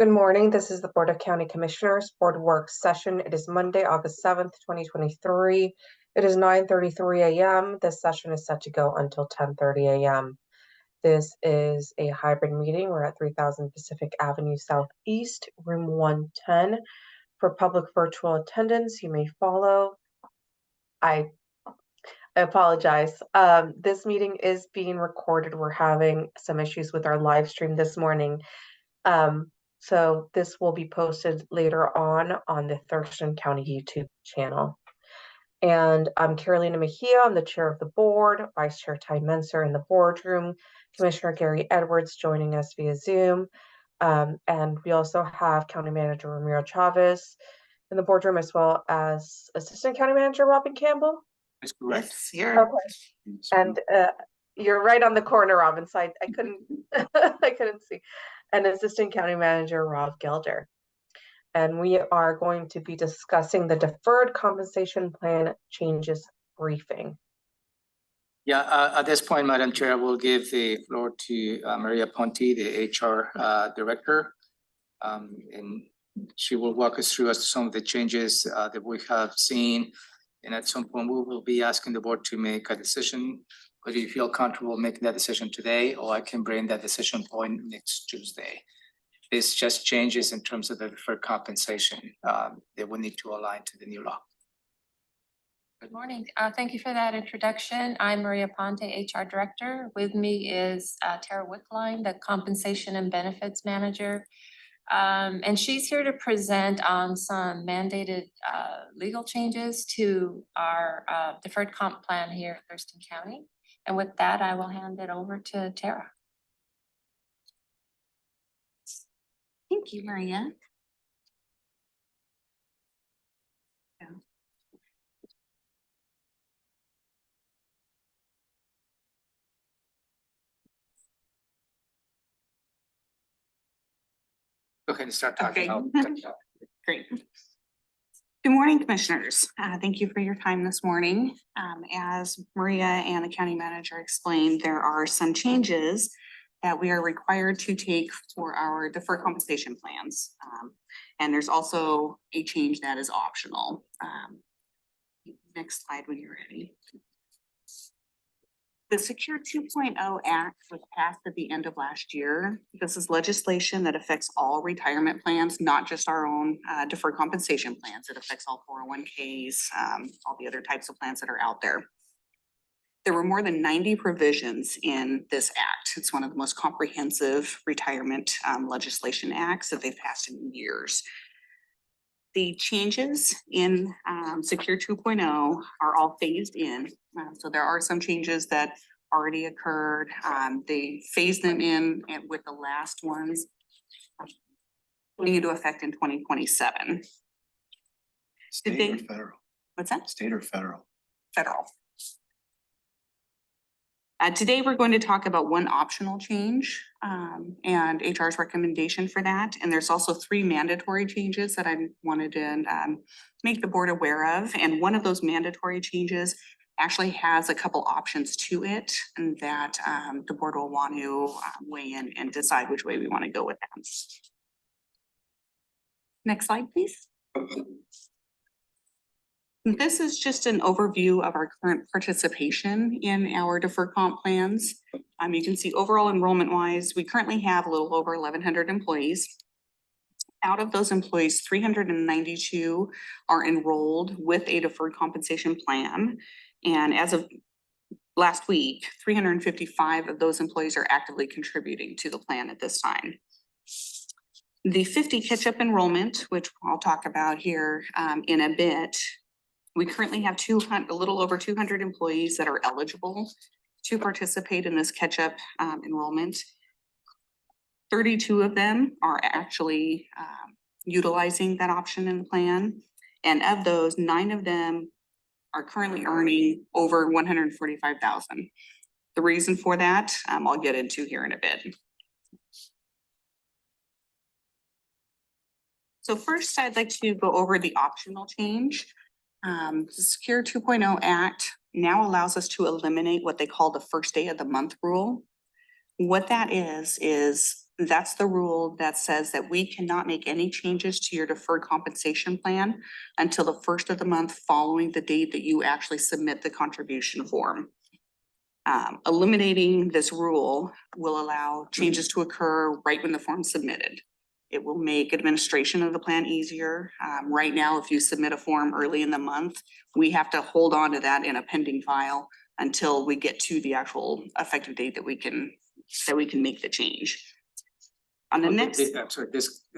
Good morning. This is the Board of County Commissioners Board Work Session. It is Monday, August 7th, 2023. It is 9:33 a.m. This session is set to go until 10:30 a.m. This is a hybrid meeting. We're at 3000 Pacific Avenue Southeast, room 110. For public virtual attendance, you may follow. I apologize. This meeting is being recorded. We're having some issues with our live stream this morning. So this will be posted later on the Thurston County YouTube channel. And I'm Carolina Mejia. I'm the chair of the board, Vice Chair Ty Menser in the boardroom, Commissioner Gary Edwards joining us via Zoom. And we also have County Manager Ramiro Chavez in the boardroom, as well as Assistant County Manager Robin Campbell. That's correct. Yes, here. Okay. And you're right on the corner, Robin, so I couldn't I couldn't see. And Assistant County Manager Rob Gelder. And we are going to be discussing the Deferred Compensation Plan changes briefing. Yeah, at this point, Madam Chair, I will give the floor to Maria Ponte, the HR Director. And she will walk us through as to some of the changes that we have seen. And at some point, we will be asking the board to make a decision. Whether you feel comfortable making that decision today, or I can bring that decision point next Tuesday. This just changes in terms of the deferred compensation that we need to align to the new law. Good morning. Thank you for that introduction. I'm Maria Ponte, HR Director. With me is Tara Wickline, the Compensation and Benefits Manager. And she's here to present on some mandated legal changes to our deferred comp plan here in Thurston County. And with that, I will hand it over to Tara. Thank you, Maria. Go ahead and start talking. Okay. Great. Good morning, Commissioners. Thank you for your time this morning. As Maria and the County Manager explained, there are some changes that we are required to take for our deferred compensation plans. And there's also a change that is optional. Next slide when you're ready. The Secure 2.0 Act was passed at the end of last year. This is legislation that affects all retirement plans, not just our own deferred compensation plans. It affects all 401ks, all the other types of plans that are out there. There were more than 90 provisions in this act. It's one of the most comprehensive retirement legislation acts that they've passed in years. The changes in Secure 2.0 are all phased in. So there are some changes that already occurred. They phased them in with the last ones going into effect in 2027. State or federal? What's that? State or federal? Federal. Today, we're going to talk about one optional change and HR's recommendation for that. And there's also 3 mandatory changes that I wanted to make the board aware of. And one of those mandatory changes actually has a couple options to it, and that the board will want to weigh in and decide which way we want to go with that. Next slide, please. This is just an overview of our current participation in our deferred comp plans. You can see overall enrollment wise, we currently have a little over 1,100 employees. Out of those employees, 392 are enrolled with a deferred compensation plan. And as of last week, 355 of those employees are actively contributing to the plan at this time. The 50 catch-up enrollment, which I'll talk about here in a bit, we currently have a little over 200 employees that are eligible to participate in this catch-up enrollment. 32 of them are actually utilizing that option in the plan. And of those, 9 of them are currently earning over $145,000. The reason for that, I'll get into here in a bit. So first, I'd like to go over the optional change. The Secure 2.0 Act now allows us to eliminate what they call the first day of the month rule. What that is that's the rule that says that we cannot make any changes to your deferred compensation plan until the first of the month following the date that you actually submit the contribution form. Eliminating this rule will allow changes to occur right when the form's submitted. It will make administration of the plan easier. Right now, if you submit a form early in the month, we have to hold on to that in a pending file until we get to the actual effective date that we can make the change. On the next, I'm sorry,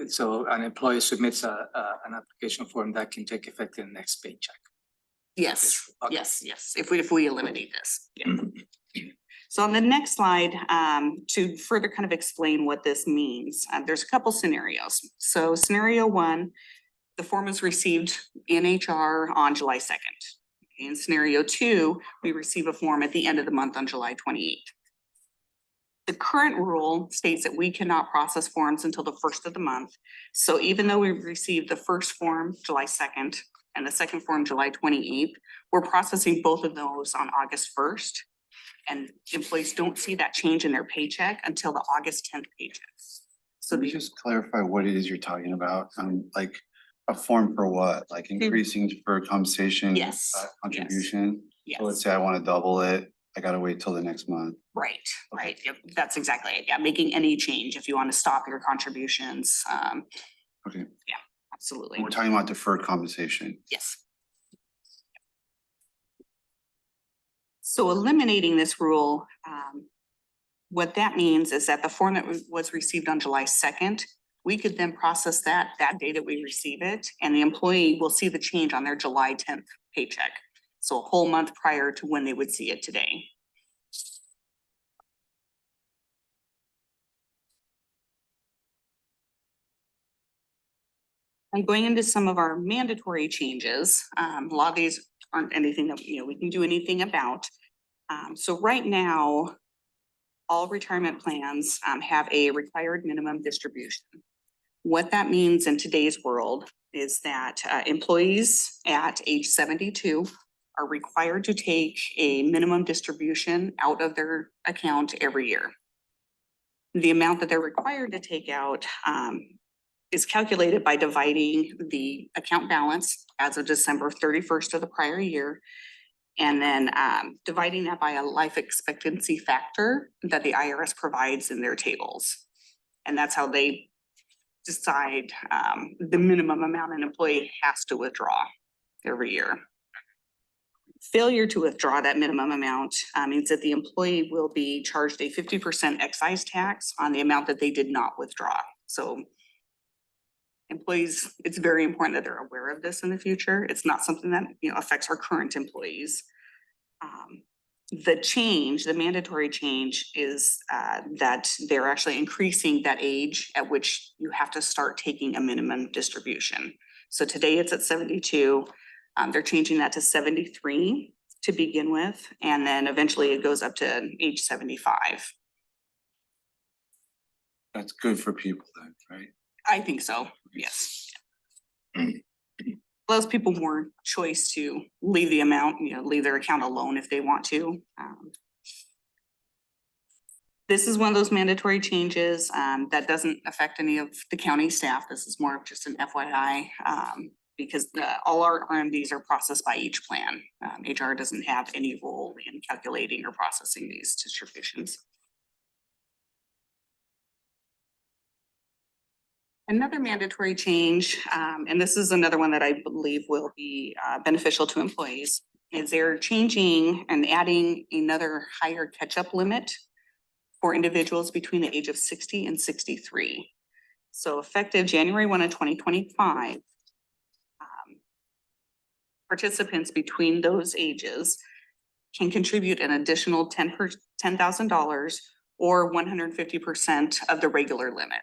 so an employee submits an application form that can take effect in the next paycheck. yes, Okay. yes, if we eliminate this. Yeah. So on the next slide, to further kind of explain what this means, there's a couple scenarios. So scenario one, the form is received in HR on July 2nd. In scenario two, we receive a form at the end of the month on July 28th. The current rule states that we cannot process forms until the first of the month. So even though we received the first form July 2nd and the second form July 28th, we're processing both of those on August 1st. And employees don't see that change in their paycheck until the August 10th paycheck. So Can you just clarify what it is you're talking about? Like a form for what? Like increasing deferred compensation? Yes, Contribution? yes, So let's say I want to double it. I gotta wait till the next month. right. Yep, that's exactly it. Yeah, making any change if you want to stop your contributions. Okay. Yeah, absolutely. We're talking about deferred compensation. Yes. So eliminating this rule, what that means is that the form that was received on July 2nd, we could then process that day that we receive it, and the employee will see the change on their July 10th paycheck. So a whole month prior to when they would see it today. And going into some of our mandatory changes, a lot of these aren't anything that, we can do anything about. So right now, all retirement plans have a required minimum distribution. What that means in today's world is that employees at age 72 are required to take a minimum distribution out of their account every year. The amount that they're required to take out is calculated by dividing the account balance as of December 31st of the prior year, and then dividing that by a life expectancy factor that the IRS provides in their tables. And that's how they decide the minimum amount an employee has to withdraw every year. Failure to withdraw that minimum amount means that the employee will be charged a 50% excise tax on the amount that they did not withdraw. So employees, it's very important that they're aware of this in the future. It's not something that affects our current employees. The mandatory change is that they're actually increasing that age at which you have to start taking a minimum distribution. So today it's at 72. They're changing that to 73 to begin with, and then eventually it goes up to age 75. That's good for people then, right? I think so, yes. Allows people more choice to leave the amount, leave their account alone if they want to. This is one of those mandatory changes that doesn't affect any of the county staff. This is more of just an FYI because all our RMDs are processed by each plan. HR doesn't have any role in calculating or processing these distributions. Another mandatory change, and this is another one that I believe will be beneficial to employees, is they're changing and adding another higher catch-up limit for individuals between the age of 60 and 63. So effective January 1 of 2025, participants between those ages can contribute an additional $10,000 or 150% of the regular limit.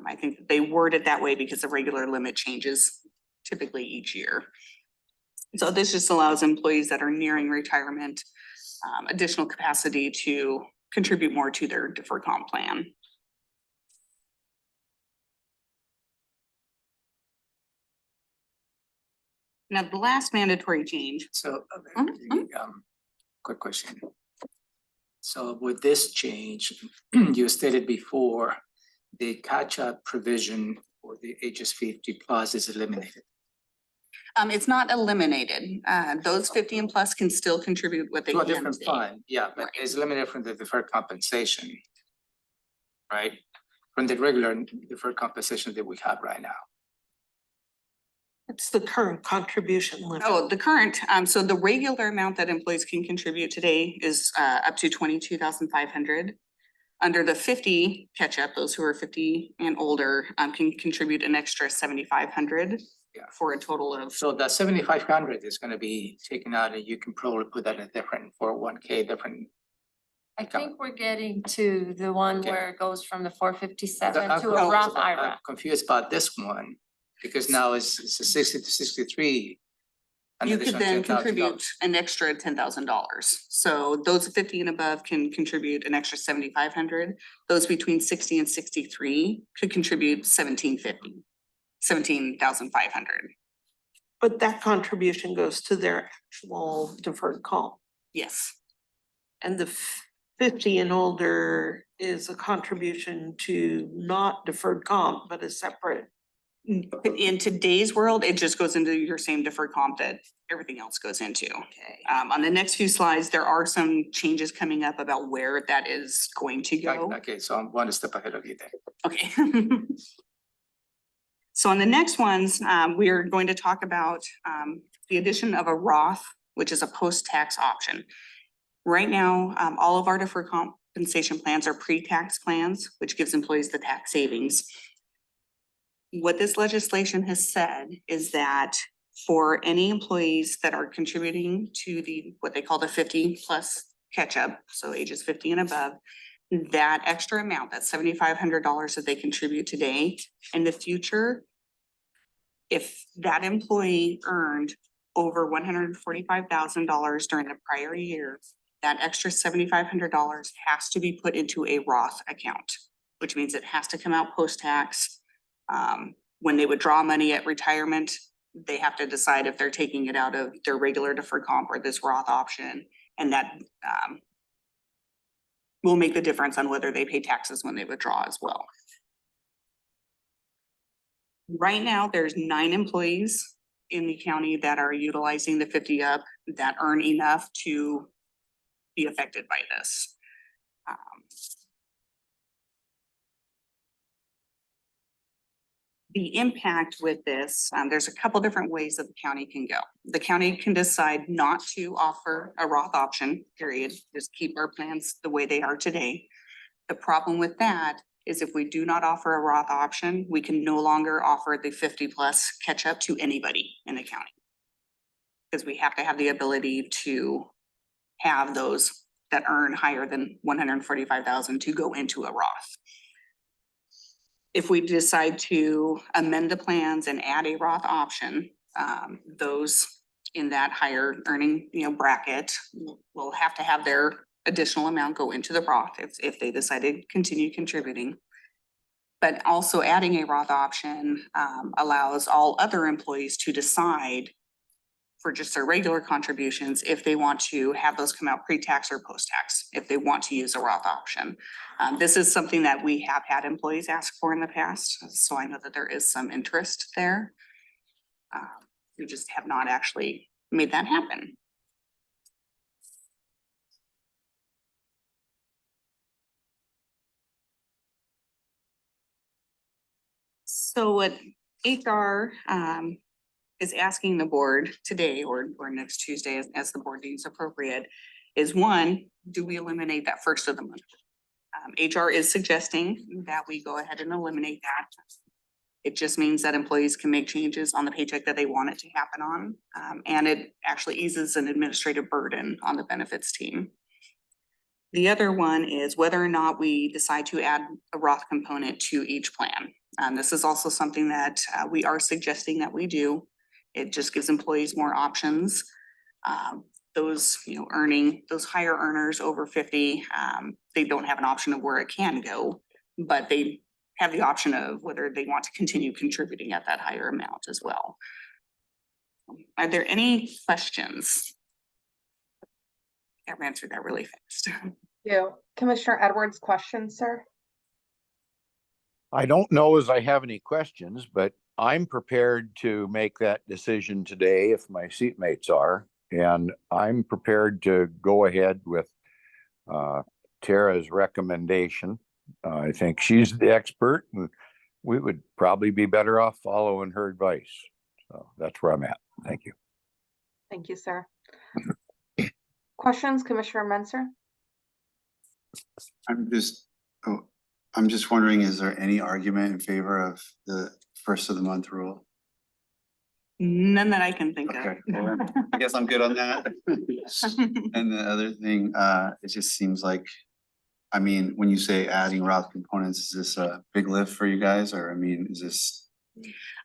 I think they word it that way because the regular limit changes typically each year. So this just allows employees that are nearing retirement additional capacity to contribute more to their deferred comp plan. Now, the last mandatory change. So, quick question. So with this change, you stated before, the catch-up provision for the ages 50+ is eliminated. It's not eliminated. Those 50 and plus can still contribute what they To a can different today. fund, yeah, but Right. it's eliminated from the deferred compensation. Right? From the regular deferred compensation that we have right now. It's the current contribution limit. Oh, the current, so the regular amount that employees can contribute today is up to 22,500. Under the 50 catch-up, those who are 50 and older can contribute an extra 7,500. Yeah. For a total of, So that 7,500 is gonna be taken out and you can probably put that in a different 401k, different. I think we're getting to the one Okay. where it goes from the 457 I'm to a Roth I'm IRA. confused about this one, because now it's a 60 to 63. an you could additional then $10,000. contribute an extra $10,000. So those 50 and above can contribute an extra 7,500. Those between 60 and 63 could contribute 17,500. But that contribution goes to their actual deferred comp. Yes. And the 50 and older is a contribution to not deferred comp, but a separate. In today's world, it just goes into your same deferred comp that everything else goes into. Okay. On the next few slides, there are some changes coming up about where that is going to go. Okay, so I'm one step ahead of you then. Okay. So on the next ones, we are going to talk about the addition of a Roth, which is a post-tax option. Right now, all of our deferred compensation plans are pre-tax plans, which gives employees the tax savings. What this legislation has said is that for any employees that are contributing to what they call the 50+ catch-up, so ages 50 and above, that extra amount, that $7,500 that they contribute today, in the future, if that employee earned over $145,000 during the prior year, that extra $7,500 has to be put into a Roth account, which means it has to come out post-tax. When they withdraw money at retirement, they have to decide if they're taking it out of their regular deferred comp or this Roth option, and that will make the difference on whether they pay taxes when they withdraw as well. Right now, there's 9 employees in the county that are utilizing the 50 up that earn enough to be affected by this. The impact with this, there's a couple different ways that the county can go. The county can decide not to offer a Roth option, period, just keep our plans the way they are today. The problem with that is if we do not offer a Roth option, we can no longer offer the 50+ catch-up to anybody in the county. Because we have to have the ability to have those that earn higher than 145,000 to go into a Roth. If we decide to amend the plans and add a Roth option, those in that higher earning, bracket will have to have their additional amount go into the Roth if they decide to continue contributing. But also adding a Roth option allows all other employees to decide for just their regular contributions if they want to have those come out pre-tax or post-tax, if they want to use a Roth option. This is something that we have had employees ask for in the past, so I know that there is some interest there. We just have not actually made that happen. So what HR is asking the board today or next Tuesday as the board deems appropriate is, one, do we eliminate that first of the month? HR is suggesting that we go ahead and eliminate that. It just means that employees can make changes on the paycheck that they want it to happen on. And it actually eases an administrative burden on the benefits team. The other one is whether or not we decide to add a Roth component to each plan. This is also something that we are suggesting that we do. It just gives employees more options. Those, earning, those higher earners over 50, they don't have an option of where it can go, but they have the option of whether they want to continue contributing at that higher amount as well. Are there any questions? I ran through that really fast. You. Commissioner Edwards, question, sir? I don't know as I have any questions, but I'm prepared to make that decision today if my seatmates are. And I'm prepared to go ahead with Tara's recommendation. I think she's the expert and we would probably be better off following her advice. So that's where I'm at. Thank you. Thank you, sir. Questions, Commissioner Menzer? I'm just wondering, is there any argument in favor of the first of the month rule? None that I can think of. Okay, well, I guess I'm good on that. And the other thing, it just seems like, I mean, when you say adding Roth components, is this a big lift for you guys, or I mean, is this?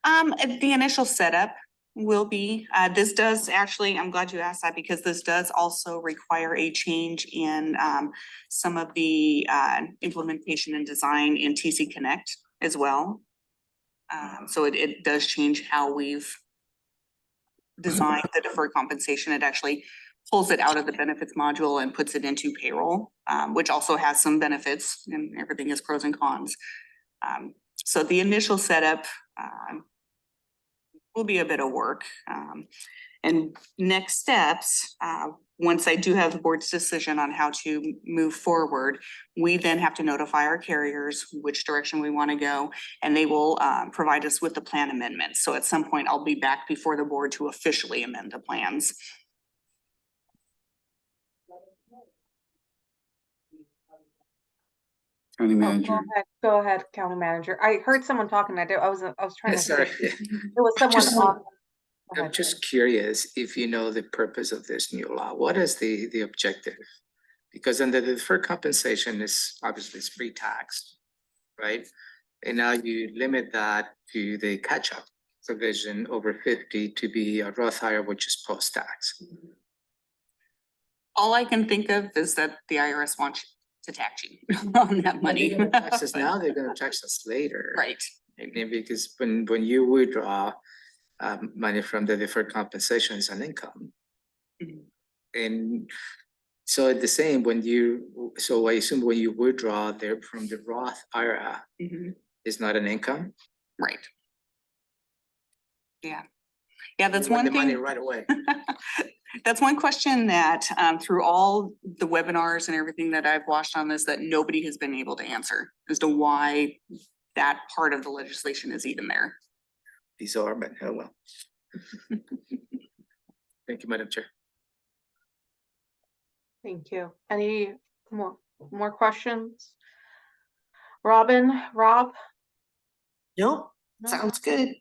The initial setup will be, this does actually, I'm glad you asked that because this does also require a change in some of the implementation and design in TC Connect as well. So it does change how we've designed the deferred compensation. It actually pulls it out of the benefits module and puts it into payroll, which also has some benefits, and everything is pros and cons. So the initial setup will be a bit of work. And next steps, once I do have the board's decision on how to move forward, we then have to notify our carriers which direction we want to go, and they will provide us with the plan amendments. So at some point, I'll be back before the board to officially amend the plans. County Oh, manager. Go ahead, County Manager. I heard someone talking. I was trying to. Sorry. It was someone. Just- Go I'm ahead. just curious if you know the purpose of this new law. What is the objective? Because under the deferred compensation is obviously it's pre-tax, right? And now you limit that to the catch-up provision over 50 to be a Roth IRA, which is post-tax. All I can think of is that the IRS wants to tax you on that money. They're gonna tax us now, they're gonna tax us later. Right. And because when you withdraw money from the deferred compensation is an income. Mhm. And so the same so I assume when you withdraw there from the Roth IRA Mhm. is not an income. Right. Yeah. Yeah, that's You want one the money thing. right away. That's one question that through all the webinars and everything that I've watched on this, that nobody has been able to answer as to why that part of the legislation is even there. Bizarre, but oh well. Thank you, Madam Chair. Thank you. Any more questions? Rob? Nope, No? sounds good.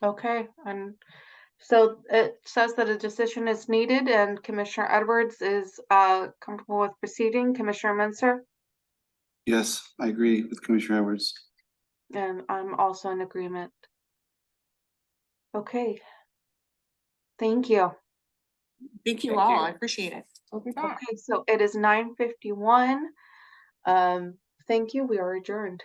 Okay, and so it says that a decision is needed and Commissioner Edwards is comfortable with proceeding. Commissioner Menzer? Yes, I agree with Commissioner Edwards. And I'm also in agreement. Okay. Thank you. Thank you Thank all. you. I appreciate it. We'll be back. Okay, so it is 9:51. Thank you. We are adjourned.